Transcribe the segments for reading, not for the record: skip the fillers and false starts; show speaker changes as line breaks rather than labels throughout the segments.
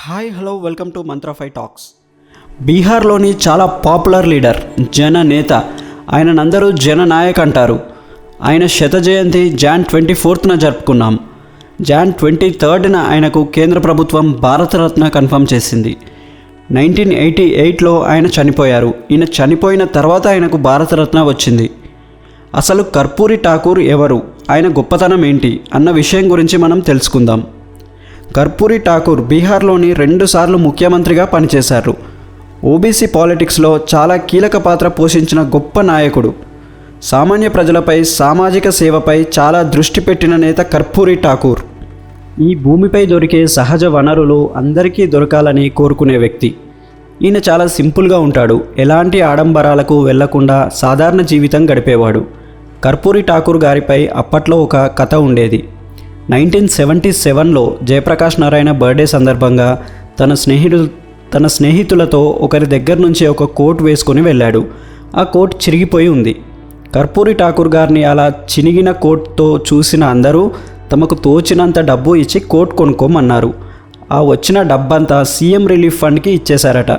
Hi hello welcome to Mantrafy talks. బీహార్లోని చాలా popular leader, జననేత. ఆయనందరూ జననాయక్ అంటారు. ఆయన శత జయంతి జాన్ 24న జరుపుకున్నాం. జాన్ 23న ఆయనకు కేంద్ర ప్రభుత్వం భారతరత్న కన్ఫర్మ్ చేసింది. 1988లో ఆయన చనిపోయారు. ఈయన చనిపోయిన తర్వాత ఆయనకు భారతరత్న వచ్చింది. అసలు కర్పూరి ఠాకూర్ ఎవరు, ఆయన గొప్పతనం ఏంటి అన్న విషయం గురించి మనం తెలుసుకుందాం. కర్పూరి ఠాకూర్ బీహార్లోని 2 సార్లు ముఖ్యమంత్రిగా పనిచేశారు. ఓబీసీ పాలిటిక్స్లో చాలా కీలక పాత్ర పోషించిన గొప్ప నాయకుడు. సామాన్య ప్రజలపై, సామాజిక సేవపై చాలా దృష్టి పెట్టిన నేత కర్పూరి ఠాకూర్. ఈ భూమిపై దొరికే సహజ వనరులు అందరికీ దొరకాలని కోరుకునే వ్యక్తి. ఈయన చాలా సింపుల్గా ఉంటాడు. ఎలాంటి ఆడంబరాలకు వెళ్లకుండా సాధారణ జీవితం గడిపేవాడు. కర్పూరి ఠాకూర్ గారిపై అప్పట్లో ఒక కథ ఉండేది. 1977లో జయప్రకాష్ నారాయణ బర్త్డే సందర్భంగా తన స్నేహితులతో ఒకరి దగ్గర నుంచి ఒక కోట్ వేసుకొని వెళ్ళాడు. ఆ కోట్ చిరిగిపోయి ఉంది. కర్పూరి ఠాకూర్ గారిని అలా చినిగిన కోట్తో చూసిన అందరూ తమకు తోచినంత డబ్బు ఇచ్చి కోట్ కొనుక్కోమన్నారు. ఆ వచ్చిన డబ్బంతా సీఎం రిలీఫ్ ఫండ్కి ఇచ్చేశారట.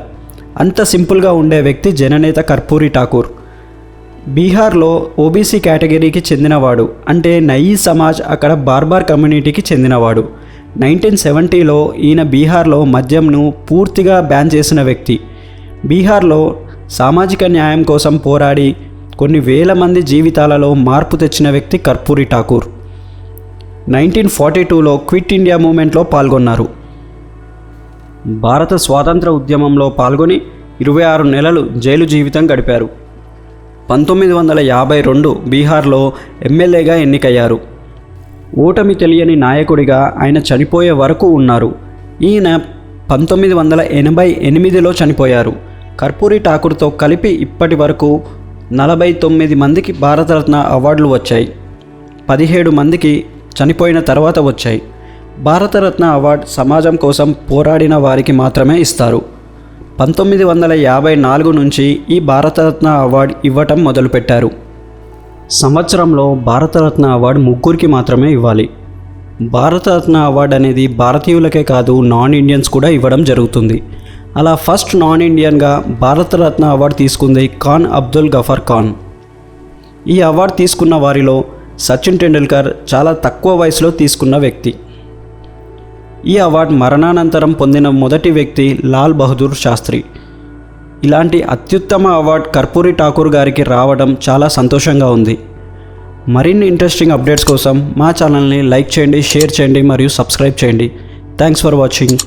అంత సింపుల్గా ఉండే వ్యక్తి జననేత కర్పూరి ఠాకూర్. బీహార్లో ఓబీసీ కేటగిరీకి చెందినవాడు. అంటే నయీ సమాజ్, అక్కడ బార్బార్ కమ్యూనిటీకి చెందినవాడు. 1970లో ఈయన బీహార్లో మద్యంను పూర్తిగా బ్యాన్ చేసిన వ్యక్తి. బీహార్లో సామాజిక న్యాయం కోసం పోరాడి కొన్ని వేల మంది జీవితాలలో మార్పు తెచ్చిన వ్యక్తి కర్పూరి ఠాకూర్. 1942లో క్విట్ ఇండియా మూమెంట్లో పాల్గొన్నారు. భారత స్వాతంత్ర ఉద్యమంలో పాల్గొని 26 నెలలు జైలు జీవితం గడిపారు. 1952 బీహార్లో ఎమ్మెల్యేగా ఎన్నికయ్యారు. ఓటమి తెలియని నాయకుడిగా ఆయన చనిపోయే వరకు ఉన్నారు. ఈయన 1988లో చనిపోయారు. కర్పూరి ఠాకూర్తో కలిపి ఇప్పటి వరకు 49 మందికి భారతరత్న అవార్డులు వచ్చాయి. 17 మందికి చనిపోయిన తర్వాత వచ్చాయి. భారతరత్న అవార్డు సమాజం కోసం పోరాడిన వారికి మాత్రమే ఇస్తారు. 1954 నుంచి ఈ భారతరత్న అవార్డు ఇవ్వటం మొదలుపెట్టారు. సంవత్సరంలో భారతరత్న అవార్డు 3కి మాత్రమే ఇవ్వాలి. భారతరత్న అవార్డు అనేది భారతీయులకే కాదు, నాన్ ఇండియన్స్ కూడా ఇవ్వడం జరుగుతుంది. అలా ఫస్ట్ నాన్ ఇండియన్గా భారతరత్న అవార్డు తీసుకుంది ఖాన్ అబ్దుల్ గఫర్ ఖాన్. ఈ అవార్డు తీసుకున్న వారిలో సచిన్ టెండూల్కర్ చాలా తక్కువ వయసులో తీసుకున్న వ్యక్తి. ఈ అవార్డు మరణానంతరం పొందిన మొదటి వ్యక్తి లాల్ బహదూర్ శాస్త్రి. ఇలాంటి అత్యుత్తమ అవార్డు కర్పూరి ఠాకూర్ గారికి రావడం చాలా సంతోషంగా ఉంది. మరిన్ని ఇంట్రెస్టింగ్ అప్డేట్స్ కోసం మా ఛానల్ని లైక్ చేయండి, షేర్ చేయండి మరియు సబ్స్క్రైబ్ చేయండి. Thanks for watching.